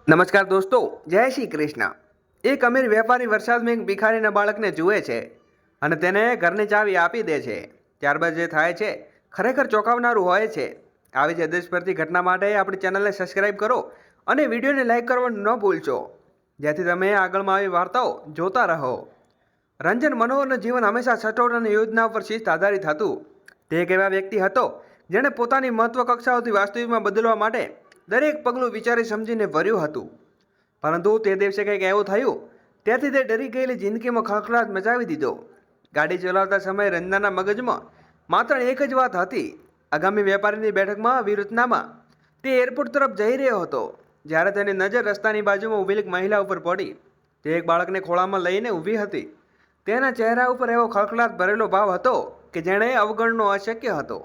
નમસ્કાર દોસ્તો, જય શ્રી કૃષ્ણ। એક અમીર વેપારી વરસાદમાં એક ભિખારીના બાળકને જુએ છે અને તેને ઘરની ચાવી આપી દે છે। ત્યારબાદ જે થાય છે ખરેખર ચોંકાવનારું હોય છે। આવી જ દેશભરતી ઘટના માટે આપણી ચેનલને સબસ્ક્રાઇબ કરો અને વિડીયોને લાઇક કરવાનું ન ભૂલશો, જેથી તમે આગળમાં આવી વાર્તાઓ જોતા રહો। રંજન મનોહરનું જીવન હંમેશા સચોટ અને યોજના પર શિસ્ત આધારિત હતું। તે એક એવા વ્યક્તિ હતો જેણે પોતાની મહત્વકક્ષાઓથી વાસ્તવિકમાં બદલવા માટે દરેક પગલું વિચારી સમજીને ભર્યું હતું। પરંતુ તે દિવસે કંઈક એવું થયું ત્યાંથી તે ડરી ગયેલી જિંદગીમાં ખળખળાટ મચાવી દીધો। ગાડી ચલાવતા સમયે રંજનાના મગજમાં માત્ર એક જ વાત હતી। આગામી વેપારીની બેઠકમાં વિરુદ્ધનામાં તે એરપોર્ટ તરફ જઈ રહ્યો હતો, જ્યારે તેની નજર રસ્તાની બાજુમાં ઊભેલી એક મહિલા ઉપર પડી। તે એક બાળકને ખોળામાં લઈને ઊભી હતી। તેના ચહેરા ઉપર એવો ખળખળાટ ભરેલો ભાવ હતો કે જેણે અવગણનો અશક્ય હતો।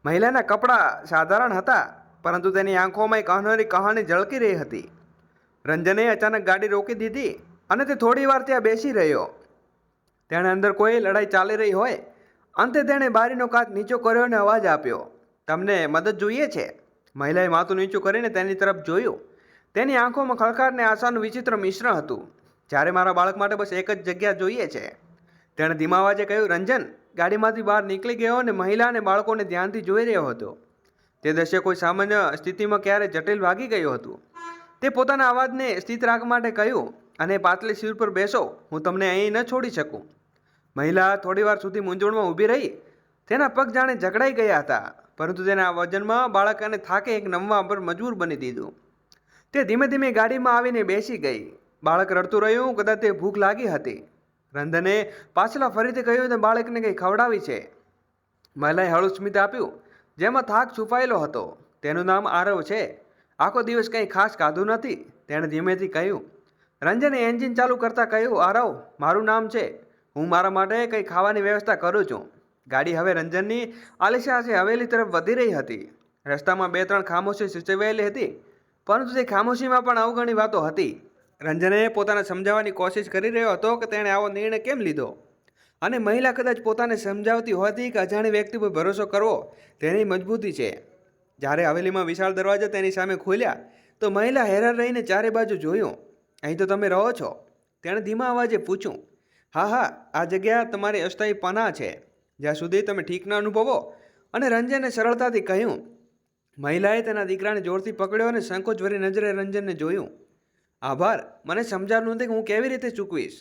મહિલાના કપડાં સાધારણ હતા, પરંતુ તેની આંખોમાં એક અનહરી કહાની ઝળકી રહી હતી। રંજને અચાનક ગાડી રોકી દીધી અને તે થોડી વાર ત્યાં બેસી રહ્યો। તેણે અંદર કોઈ લડાઈ ચાલી રહી હોય। અંતે તેણે બારીનો કાચ નીચો કર્યો અને અવાજ આપ્યો, તમને મદદ જોઈએ છે? મહિલાએ માથું નીચું કરીને તેની તરફ જોયું। તેની આંખોમાં ખળકાટ અને આશાનું વિચિત્ર મિશ્રણ હતું। જ્યારે મારા બાળક માટે બસ એક જ જગ્યા જોઈએ છે, તેણે ધીમા અવાજે કહ્યું। રંજન ગાડીમાંથી બહાર નીકળી ગયો અને મહિલા અને બાળકોને ધ્યાનથી જોઈ રહ્યો હતો। તે દ્રશ્ય કોઈ સામાન્ય સ્થિતિમાં ક્યારે જટિલ વાગી ગયું હતું। તે પોતાના અવાજને સ્થિત રાખવા માટે કહ્યું, અને પાતળી સીટ પર બેસો, હું તમને અહીં ન છોડી શકું। મહિલા થોડી વાર સુધી મૂંઝવણમાં ઊભી રહી। તેના પગ જાણે જકડાઈ ગયા હતા, પરંતુ તેના વજનમાં બાળક અને થાકે એક નમવા પર મજબૂર બની દીધું। તે ધીમે ધીમે ગાડીમાં આવીને બેસી ગઈ। બાળક રડતું રહ્યું, કદાચ તે ભૂખ લાગી હતી। રંજને પાછલા ફરીથી કહ્યું, તે બાળકને કંઈ ખવડાવી છે? મહિલાએ હળવું સ્મિત આપ્યું, જેમાં થાક છુપાયેલો હતો। તેનું નામ આરવ છે। આખો દિવસ કંઈ ખાસ ખાધું નથી, તેણે ધીમેથી કહ્યું। રંજને એન્જિન ચાલુ કરતા કહ્યું, આરવ મારું નામ છે, હું મારા માટે કંઈ ખાવાની વ્યવસ્થા કરું છું। ગાડી હવે રંજનની આલિશાન હવેલી તરફ વધી રહી હતી। રસ્તામાં બે ત્રણ ખામોશી સચવાયેલી હતી, પરંતુ તે ખામોશીમાં પણ અવગણી વાતો હતી। રંજને પોતાને સમજાવવાની કોશિશ કરી રહ્યો હતો કે તેણે આવો નિર્ણય કેમ લીધો, અને મહિલા કદાચ પોતાને સમજાવતી હતી કે અજાણી વ્યક્તિ પર ભરોસો કરવો તેની મજબૂતી છે। જ્યારે હવેલીમાં વિશાળ દરવાજા તેની સામે ખોલ્યા તો મહિલા હેરાન રહીને ચારે બાજુ જોયું। અહીં તો તમે રહો છો? તેણે ધીમા અવાજે પૂછ્યું। હા હા, આ જગ્યા તમારી અસ્થાયી પનાહ છે, જ્યાં સુધી તમે ઠીક ન અનુભવો, અને રંજને સરળતાથી કહ્યું। મહિલાએ તેના દીકરાને જોરથી પકડ્યો અને સંકોચભરી નજરે રંજનને જોયું। આભાર, મને સમજાવ્યું નથી કે હું કેવી રીતે ચૂકવીશ,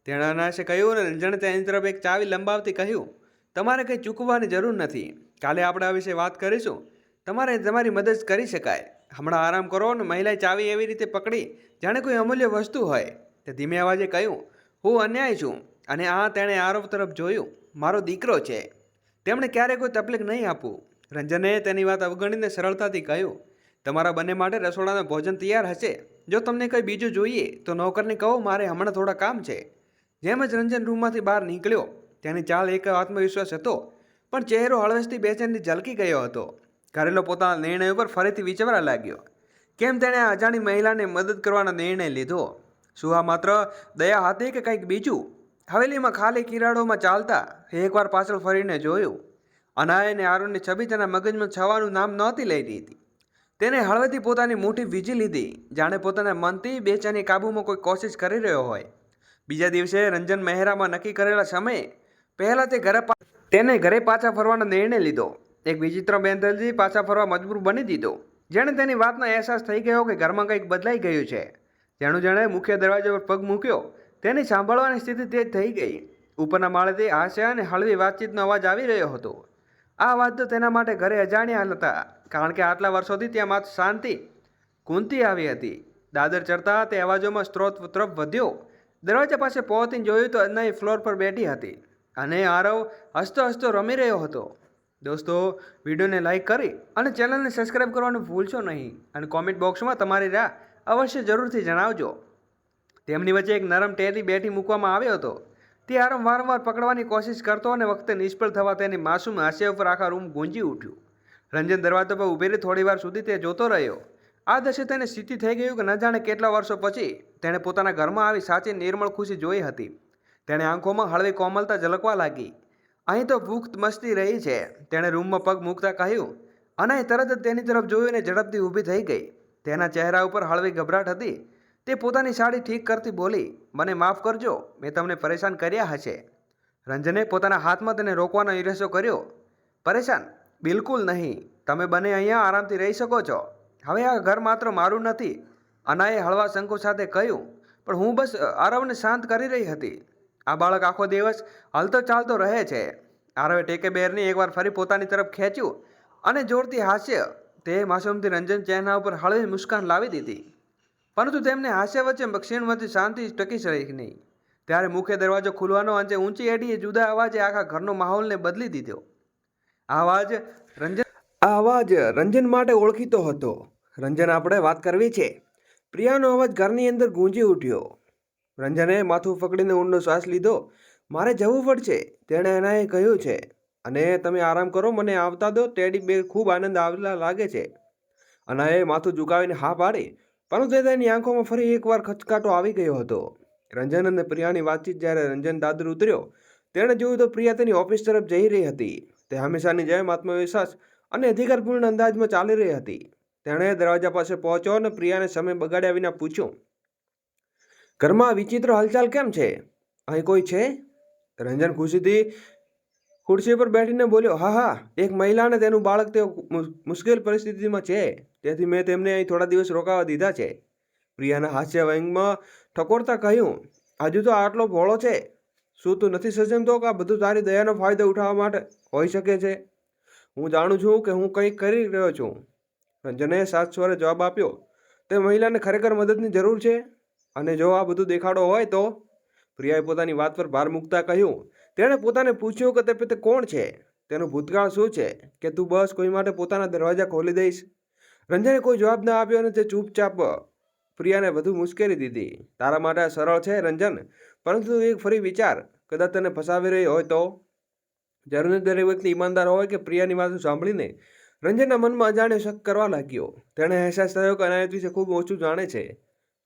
તેણે અનાયાસે કહ્યું, અને રંજને તેની તરફ એક ચાવી લંબાવતી કહ્યું, તમારે કંઈ ચૂકવવાની જરૂર નથી, કાલે આપણે આ વિશે વાત કરીશું, તમારે તમારી મદદ કરી શકાય, હમણાં આરામ કરો। અને મહિલાએ ચાવી એવી રીતે પકડી જાણે કોઈ અમૂલ્ય વસ્તુ હોય। તે ધીમે અવાજે કહ્યું, હું અન્યાય છું, અને તેણે આરવ તરફ જોયું, મારો દીકરો છે, તેમણે ક્યારેય કોઈ તકલીફ નહીં આપવું। રંજને તેની વાત અવગણીને સરળતાથી કહ્યું, તમારા બંને માટે રસોડાનું ભોજન તૈયાર હશે, જો તમને કંઈ બીજું જોઈએ તો નોકરને કહો, મારે હમણાં થોડા કામ છે। જેમ જ રંજન રૂમમાંથી બહાર નીકળ્યો, તેની ચાલ એક આત્મવિશ્વાસ હતો, પણ ચહેરો હળવેશથી બેચેનથી ઝલકી ગયો હતો। ઘરેલો પોતાના નિર્ણય ઉપર ફરીથી વિચારવા લાગ્યો, કેમ તેણે આ અજાણી મહિલાને મદદ કરવાનો નિર્ણય લીધો? શું આ માત્ર દયા હતી કે કંઈક બીજું? હવેલીમાં ખાલી કિરાડોમાં ચાલતા એકવાર પાછળ ફરીને જોયું। અનાય અને આરુણની છબી તેના મગજમાં છવાનું નામ નહોતી લઈ લીધી। તેને હળવેથી પોતાની મુઠ્ઠી વીંજી લીધી, જાણે પોતાના મનથી બેચેની કાબૂમાં કોઈ કોશિશ કરી રહ્યો હોય। બીજા દિવસે રંજન મહેરામાં નક્કી કરેલા સમયે પહેલાં તેને ઘરે પાછા ફરવાનો નિર્ણય લીધો। એક વિચિત્ર બેંધલથી પાછા ફરવા મજબૂર બની દીધો। જેણે તેની વાતનો અહેસાસ થઈ ગયો કે ઘરમાં કંઈક બદલાઈ ગયું છે। જેણે મુખ્ય દરવાજા પર પગ મૂક્યો, તેની સાંભળવાની સ્થિતિ તેજ થઈ ગઈ। ઉપરના માળેથી હાસ્ય અને હળવી વાતચીતનો અવાજ આવી રહ્યો હતો। આ અવાજ તો તેના માટે ઘરે અજાણ્યા હતા, કારણ કે આટલા વર્ષોથી ત્યાં માત્ર શાંતિ કુંતી આવી હતી। દાદર ચડતા તે અવાજોમાં સ્ત્રોત તરફ વધ્યો। દરવાજા પાસે પહોંચીને જોયું તો અન્નાઈ ફ્લોર પર બેઠી હતી, અને આરવ હસતો હસતો રમી રહ્યો હતો। દોસ્તો, વિડીયોને લાઇક કરી અને ચેનલને સબસ્ક્રાઈબ કરવાનું ભૂલશો નહીં, અને કોમેન્ટ બોક્સમાં તમારી રાહ અવશ્ય જરૂરથી જણાવજો। તેમની વચ્ચે એક નરમ ટેડી બેઠી મૂકવામાં આવ્યો હતો। તે આરવ વારંવાર પકડવાની કોશિશ કરતો, અને વખતે નિષ્ફળ થવા તેની માસૂમ હાસ્ય ઉપર આખા રૂમ ગુંજી ઉઠ્યું। રંજન દરવાજા પર ઊભેલી થોડી વાર સુધી તે જોતો રહ્યો। આ દ્રશ્ય તેને સ્થિતિ થઈ ગયું કે ન જાણે કેટલા વર્ષો પછી તેણે પોતાના ઘરમાં આવી સાચી નિર્મળ ખુશી જોઈ હતી। તેણે આંખોમાં હળવી કોમલતા ઝલકવા લાગી। અહીં તો ભૂખ મસ્તી રહી છે, તેણે રૂમમાં પગ મૂકતા કહ્યું, અને તરત જ તેની તરફ જોયું અને ઝડપથી ઊભી થઈ ગઈ। તેના ચહેરા ઉપર હળવી ગભરાટ હતી. તે પોતાની સાડી ઠીક કરતી બોલી, મને માફ કરજો, મેં તમને પરેશાન કર્યા હશે. રંજને પોતાના હાથમાં તેને રોકવાનો ઈરાદો કર્યો. પરેશાન? બિલકુલ નહીં. તમે બંને અહીંયા આરામથી રહી શકો છો. હવે આ ઘર માત્ર મારું નથી. અનાએ હળવા સંકોચ સાથે કહ્યું, પણ હું બસ આરવને શાંત કરી રહી હતી. આ બાળક આખો દિવસ હલતો ચાલતો રહે છે. આરવે ટેકેબેરને એકવાર ફરી પોતાની તરફ ખેંચ્યું અને જોરથી હાસ્ય તે માસૂમથી રંજન ચહેરા ઉપર હળવી મુસ્કાન લાવી દીધી. પરંતુ તેમને હાસ્ય વચ્ચે ક્ષીણમાંથી શાંતિ ટકી રહી નહીં. ત્યારે મુખ્ય દરવાજો ખુલવાનો અને ઊંચી એડીએ જુદા અવાજે આખા ઘરનો માહોલને બદલી દીધો. આ અવાજ રંજન માટે ઓળખીતો હતો. રંજન, આપણે વાત કરવી છે. પ્રિયાનો અવાજ ઘરની અંદર ગૂંજી ઉઠ્યો. રંજને માથું પકડીને ઊંડો શ્વાસ લીધો. મારે જવું પડશે, તેણે એનાએ કહ્યું છે. અને તમે આરામ કરો, મને આવતા દો. ટેડી બેર ખૂબ આનંદ આવવા લાગે છે. અનાએ માથું ઝુકાવીને હા પાડી, પરંતુ તેની આંખોમાં ફરી એકવાર ખચકાટો આવી ગયો હતો. રંજન અને પ્રિયાની વાતચીત. જ્યારે રંજન દાદર ઉતર્યો, તેણે જોયું તો પ્રિયા તેની ઓફિસ તરફ જઈ રહી હતી. તે હંમેશાની જેમ આત્મવિશ્વાસ અને અધિકારપૂર્ણ અંદાજમાં ચાલી રહી હતી. તેણે દરવાજા પાસે પહોંચ્યો અને પ્રિયાને સમય બગાડ્યા વિના પૂછ્યું, ઘરમાં વિચિત્ર હલચાલ કેમ છે? અહીં કોઈ છે? રંજન ખુશીથી ખુરશી પર બેઠીને બોલ્યો, હા હા, એક મહિલા અને તેનું બાળક તેઓ મુશ્કેલ પરિસ્થિતિમાં છે, તેથી મેં તેમને અહીં થોડા દિવસ રોકાવા દીધા છે. પ્રિયાના હાસ્ય વ્યંગમાં ઠકોરતા કહ્યું, હજુ તો આટલો ભોળો છે. શું તું નથી સજમતો કે આ બધું તારી દયાનો ફાયદો ઉઠાવવા માટે હોઈ શકે છે? હું જાણું છું કે હું કંઈક કરી રહ્યો છું. રંજને સાત સ્વરે જવાબ આપ્યો, તે મહિલાને ખરેખર મદદની જરૂર છે, અને જો આ બધું દેખાડો હોય તો? પ્રિયાએ પોતાની વાત પર ભાર મૂકતા કહ્યું. તેણે પોતાને પૂછ્યું કે તે કોણ છે, તેનું ભૂતકાળ શું છે, કે તું બસ કોઈ માટે પોતાના દરવાજા ખોલી દઈશ? રંજને કોઈ જવાબ ના આપ્યો અને તે ચૂપચાપ પ્રિયાને વધુ મુશ્કેલી દીધી. તારા માટે આ સરળ છે રંજન, પરંતુ એક ફરી વિચાર, કદાચ તને ફસાવી રહી હોય તો? જરૂરી દરેક વ્યક્તિ ઈમાનદાર હોય કે? પ્રિયાની વાતો સાંભળીને રંજનના મનમાં અજાણ્યો શક કરવા લાગ્યો. તેણે અહેસાસ થયો કે અનાયત વિશે ખૂબ ઓછું જાણે છે.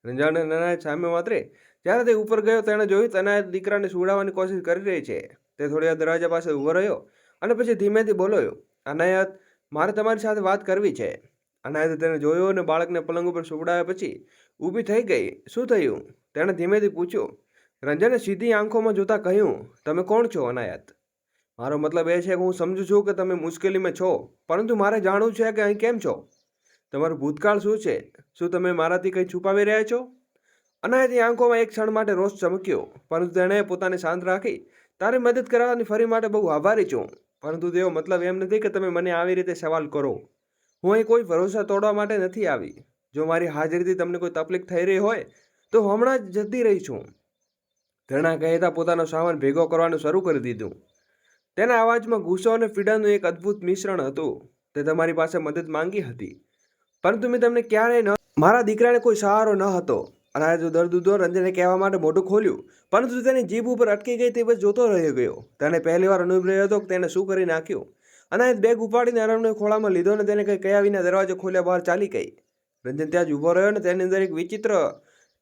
રંજન અને અનાયત સામે માત્રે જ્યારે તે ઉપર ગયો, તેણે જોયું કે અનાયત દીકરાને સુવડાવવાની કોશિશ કરી રહી છે. તે થોડી વાર દરવાજા પાસે ઊભો રહ્યો અને પછી ધીમેથી બોલ્યો, અનાયત, મારે તમારી સાથે વાત કરવી છે. અનાયતે તેને જોયો અને બાળકને પલંગ ઉપર સુવડાવ્યા પછી ઊભી થઈ ગઈ. શું થયું? તેણે ધીમેથી પૂછ્યું. રંજને સીધી આંખોમાં જોતા કહ્યું, તમે કોણ છો અનાયત? મારો મતલબ એ છે કે હું સમજુ છું કે તમે મુશ્કેલીમાં છો, પરંતુ મારે જાણવું છે કે અહીં કેમ છો? તમારું ભૂતકાળ શું છે? શું તમે મારાથી કંઈ છુપાવી રહ્યા છો? અનાયતની આંખોમાં એક ક્ષણ માટે રોષ ચમક્યો, પરંતુ તેણે પોતાને શાંત રાખી. તારી મદદ કરવાની ફરી માટે બહુ આભારી છું, પરંતુ તેવો મતલબ એમ નથી કે તમે મને આવી રીતે સવાલ કરો. હું અહીં કોઈ ભરોસા તોડવા માટે નથી આવી. જો મારી હાજરીથી તમને કોઈ તકલીફ થઈ રહી હોય તો હમણાં જ જતી રહી છું. તેણે કહેતા પોતાનો સામાન ભેગો કરવાનું શરૂ કરી દીધું. તેના અવાજમાં ગુસ્સો અને પીડાનું એક અદ્ભુત મિશ્રણ હતું. તે તમારી પાસે મદદ માંગી હતી, પરંતુ મેં તમને ક્યારેય મારા દીકરાને કોઈ સહારો ન હતો. અનાયત દર્દુદો રંજને કહેવા માટે મોઢું ખોલ્યું, પરંતુ તેની જીભ ઉપર અટકી ગઈ. તે બસ જોતો રહી ગયો. તેને પહેલીવાર અનુભવ હતો કે તેને શું કરી નાખ્યું. અનાયત બેગ ઉપાડીને અરવને ખોળામાં લીધો અને તેને કંઈ કહ્યા વિના દરવાજો ખોલ્યા બહાર ચાલી ગઈ. રંજન ત્યાં જ ઊભો રહ્યો અને તેની અંદર એક વિચિત્ર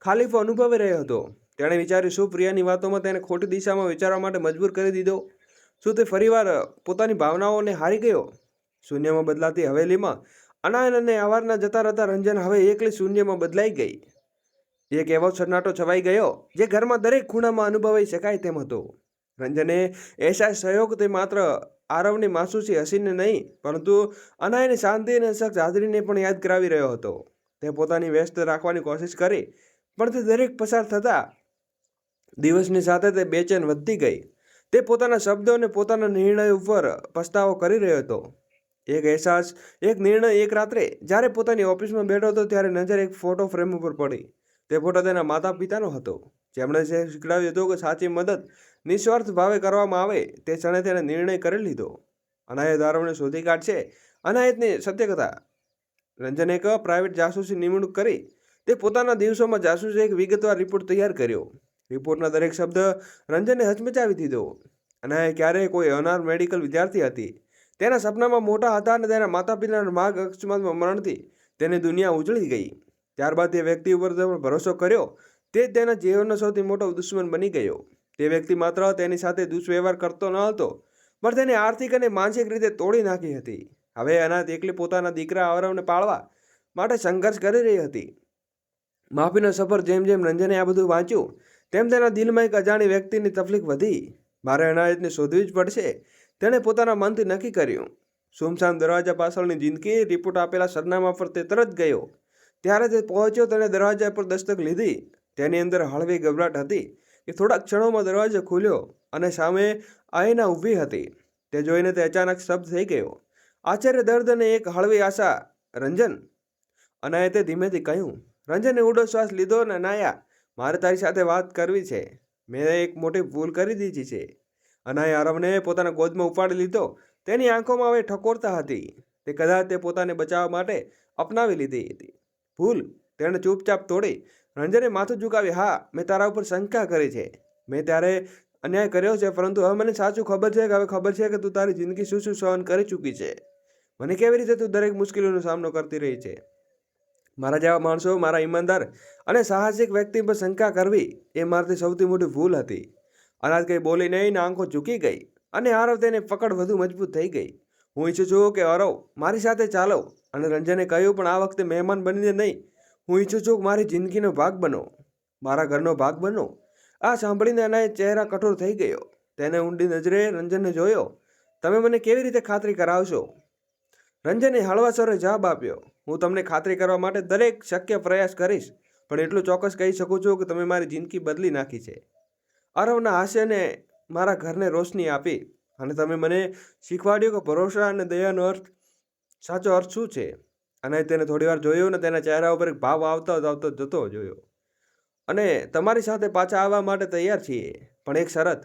ખાલીફો અનુભવી રહ્યો હતો. તેણે વિચાર્યું, શું પ્રિયાની વાતોમાં તેને ખોટી દિશામાં વિચારવા માટે મજબૂર કરી દીધો? શું તે ફરીવાર પોતાની ભાવનાઓને હારી ગયો? શૂન્યમાં બદલાતી હવેલીમાં અનાયત અને અવારના જતા રહેતા રંજન હવે એકલી શૂન્યમાં બદલાઈ ગઈ. એક એવો સન્નાટો છવાઈ ગયો જે ઘરમાં દરેક ખૂણામાં અનુભવાઈ શકાય તેમ હતો. રંજને અહેસાસ થયો કે તે માત્ર આરવની માસૂસી હસીને નહીં, પરંતુ અનાયની શાંતિ અને સખ્ત હાજરીને પણ યાદ કરાવી રહ્યો હતો. તે પોતાની વ્યસ્ત રાખવાની કોશિશ કરી, પણ તે દરેક પસાર થતા દિવસની સાથે તે બેચેન વધતી ગઈ. તે પોતાના શબ્દો અને પોતાના નિર્ણય ઉપર પસ્તાવો કરી રહ્યો હતો. એક નિર્ણય એક રાત્રે જ્યારે પોતાની ઓફિસમાં બેઠો હતો ત્યારે નજર એક ફોટો ફ્રેમ ઉપર પડી. તે ફોટો તેના માતા પિતાનો હતો, જેમણે શીખવાડ્યું હતું કે સાચી મદદ નિસ્વાર્થ ભાવે કરવામાં આવે. તે ક્ષણે તેણે નિર્ણય કરી લીધો. અનાયત આરવને શોધી કાઢશે. અનાયતની સત્યકથા. રંજને એક પ્રાઇવેટ જાસૂસી નિમણૂક કરી. તે પોતાના દિવસોમાં જાસૂસે એક વિગતવાર રિપોર્ટ તૈયાર કર્યો. રિપોર્ટના દરેક શબ્દ રંજને હચમચાવી દીધો. અનાયત ક્યારેય કોઈ અનાર મેડિકલ વિદ્યાર્થી હતી. તેના સપનામાં મોટા હતા અને તેના માતા પિતાના માર્ગ અકસ્માતમાં મરણથી તેની દુનિયા ઉજળી ગઈ. ત્યારબાદ તે વ્યક્તિ ઉપર તેનો ભરોસો કર્યો. તે જ તેના જીવનનો સૌથી મોટો દુશ્મન બની ગયો. તે વ્યક્તિ માત્ર તેની સાથે દુષ્વ્યવહાર કરતો ન હતો, પણ તેને આર્થિક અને માનસિક રીતે તોડી નાખી હતી. હવે અનાયત એકલી પોતાના દીકરા આરવને પાળવા માટે સંઘર્ષ કરી રહી હતી. માફીનો સફર જેમ જેમ રંજને આ બધું વાંચ્યું તેમ તેના દિલમાં એક અજાણી વ્યક્તિની તકલીફ વધી. મારે અનાયતને શોધવી જ પડશે, તેણે પોતાના મનથી નક્કી કર્યું. સુમસાન દરવાજા પાછળની જિંદગી રિપોર્ટ આપેલા સરનામા પર તે તરત ગયો. ત્યારે તે પહોંચ્યો, તેણે દરવાજા પર દસ્તક લીધી. તેની અંદર હળવી ગભરાટ હતી કે થોડાક ક્ષણોમાં દરવાજો ખુલ્યો અને સામે આઈના ઊભી હતી. તે જોઈને તે અચાનક સ્તબ્ધ થઈ ગયો. આશ્ચર્ય, દર્દ અને એક હળવી આશા. રંજન, અનાયતે ધીમેથી કહ્યું. રંજને ઊંડો શ્વાસ લીધો અને અનાયા, મારે તારી સાથે વાત કરવી છે. મેં એક મોટી ભૂલ કરી દીધી છે. અનાયા આરવને પોતાના ગોદમાં ઉપાડી લીધો. તેની આંખોમાં હવે ઠકોરતા હતી. તે કદાચ તે પોતાને બચાવવા માટે અપનાવી લીધી હતી. ભૂલ? તેણે ચૂપચાપ તોડી. રંજને માથું ઝુકાવી. હા, મેં તારા ઉપર શંકા કરી છે. મેં ત્યારે અન્યાય કર્યો છે, પરંતુ હવે મને સાચું ખબર છે કે તું તારી જિંદગી શું શું સહન કરી ચૂકી છે. મને કેવી રીતે તું દરેક મુશ્કેલીઓનો સામનો કરતી રહી છે. મારા જેવા માણસો, મારા ઈમાનદાર અને સાહસિક વ્યક્તિ પર શંકા કરવી એ મારાથી સૌથી મોટી ભૂલ હતી. અનાજ કંઈ બોલી નહીં, આંખો ઝૂકી ગઈ અને આરવ તેને પકડ વધુ મજબૂત થઈ ગઈ. હું ઈચ્છું છું કે આરવ મારી સાથે ચાલો. અને રંજને કહ્યું, પણ આ વખતે મહેમાન બનીને નહીં. હું ઈચ્છું છું કે મારી જિંદગીનો ભાગ બનો, મારા ઘરનો ભાગ બનો. આ સાંભળીને અનાય ચહેરા કઠોર થઈ ગયો. તેને ઊંડી નજરે રંજનને જોયો. તમે મને કેવી રીતે ખાતરી કરાવશો? રંજને હળવા સ્વરે જવાબ આપ્યો. હું તમને ખાતરી કરવા માટે દરેક શક્ય પ્રયાસ કરીશ, પણ એટલું ચોક્કસ કહી શકું છું કે તમે મારી જિંદગી બદલી નાખી છે. આરવના હાસ્યને મારા ઘરને રોશની આપી અને તમે મને શીખવાડ્યું કે ભરોસા અને દયાનો સાચો અર્થ શું છે. અને તેને થોડીવાર જોયો અને તેના ચહેરા ઉપર એક ભાવ આવતો જતો જોયો. અને તમારી સાથે પાછા આવવા માટે તૈયાર છીએ, પણ એક શરત.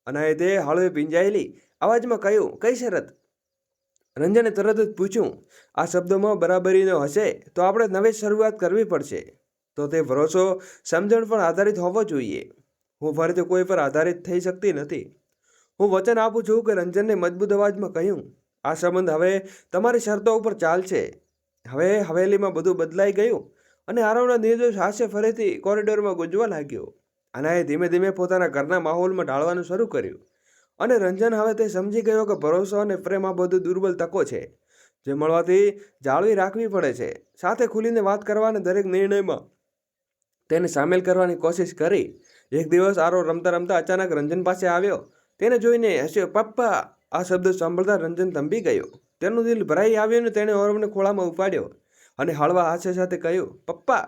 અને તે હળવે ભીંજાયેલી અવાજમાં કહ્યું. કઈ શરત? રંજને તરત જ પૂછ્યું. આ શબ્દોમાં બરાબરીનો હશે તો આપણે નવી શરૂઆત કરવી પડશે. તો તે ભરોસો, સમજણ પર આધારિત હોવો જોઈએ. હું ફરીથી કોઈ પર આધારિત થઈ શકતી નથી. હું વચન આપું છું કે રંજનને મજબૂત અવાજમાં કહ્યું. આ સંબંધ હવે તમારી શરતો ઉપર ચાલશે. હવે હવેલીમાં બધું બદલાઈ ગયું અને આરવના નિર્દોષ હાસ્ય ફરીથી કોરિડોરમાં ગુંજવા લાગ્યો. અનાએ ધીમે ધીમે પોતાના ઘરના માહોલમાં ઢાળવાનું શરૂ કર્યું. અને રંજન હવે તે સમજી ગયો કે ભરોસો અને પ્રેમ આ બધું દુર્બલ તકો છે જે મળવાથી જાળવી રાખવી પડે છે. સાથે ખુલીને વાત કરવાના દરેક નિર્ણયમાં તેને સામેલ કરવાની કોશિશ કરી. એક દિવસ આરવ રમતા રમતા અચાનક રંજન પાસે આવ્યો. તેને જોઈને હસ્યો. પપ્પા! આ શબ્દ સાંભળતા રંજન થંભી ગયો. તેનું દિલ ભરાઈ આવ્યું અને તેણે આરવને ખોળામાં ઉપાડ્યો અને હળવા હાસ્ય સાથે કહ્યું, પપ્પા!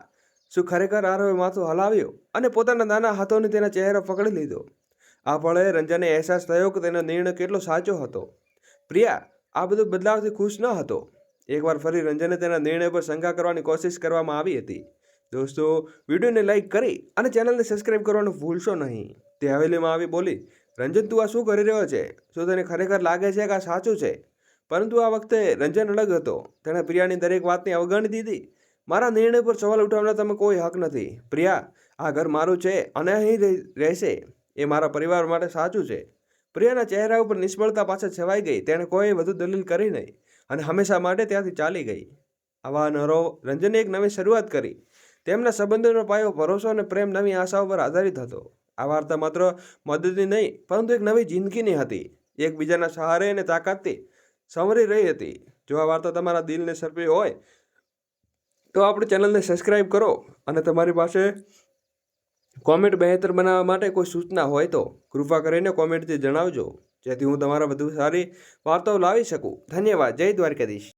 શું ખરેખર? આરવે માથું હલાવ્યું અને પોતાના નાના હાથોને તેના ચહેરો પકડી લીધો. આ પળે રંજનને અહેસાસ થયો કે તેનો નિર્ણય કેટલો સાચો હતો. પ્રિયા આ બધું બદલાવથી ખુશ ન હતો. એકવાર ફરી રંજને તેના નિર્ણય પર શંકા કરવાની કોશિશ કરવામાં આવી હતી. દોસ્તો, વિડીયોને લાઈક કરી અને ચેનલને સબસ્ક્રાઈબ કરવાનું ભૂલશો નહીં. તે હવેલીમાં આવી બોલી. રંજન, તું આ શું કરી રહ્યો છે? શું તને ખરેખર લાગે છે કે આ સાચું છે? પરંતુ આ વખતે રંજન અલગ હતો. તેણે પ્રિયાની દરેક વાતને અવગણી દીધી. મારા નિર્ણય પર સવાલ ઉઠાવવાનો તમે કોઈ હક નથી. પ્રિયા, આ ઘર મારું છે અને અહીં રહેશે. એ મારા પરિવાર માટે સાચું છે. પ્રિયાના ચહેરા ઉપર નિષ્ફળતા પાછળ છવાઈ ગઈ. તેણે કોઈ વધુ દલીલ કરી નહીં અને હંમેશા માટે ત્યાંથી ચાલી ગઈ. આવા નરો રંજને એક નવી શરૂઆત કરી. તેમના સંબંધોનો પાયો ભરોસો અને પ્રેમ નવી આશાઓ પર આધારિત હતો. આ વાર્તા માત્ર મદદની નહીં, પરંતુ એક નવી જિંદગીની હતી. એકબીજાના સહારે અને તાકાતથી સંવરી રહી હતી. જો આ વાર્તા તમારા દિલને સર્પી હોય તો આપણી ચેનલને સબસ્ક્રાઈબ કરો અને તમારી પાસે કોમેન્ટ બહેતર બનાવવા માટે કોઈ સૂચના હોય તો કૃપા કરીને કોમેન્ટથી જણાવજો, જેથી હું તમારા વધુ સારી વાર્તાઓ લાવી શકું. ધન્યવાદ. જય દ્વારકાધીશ.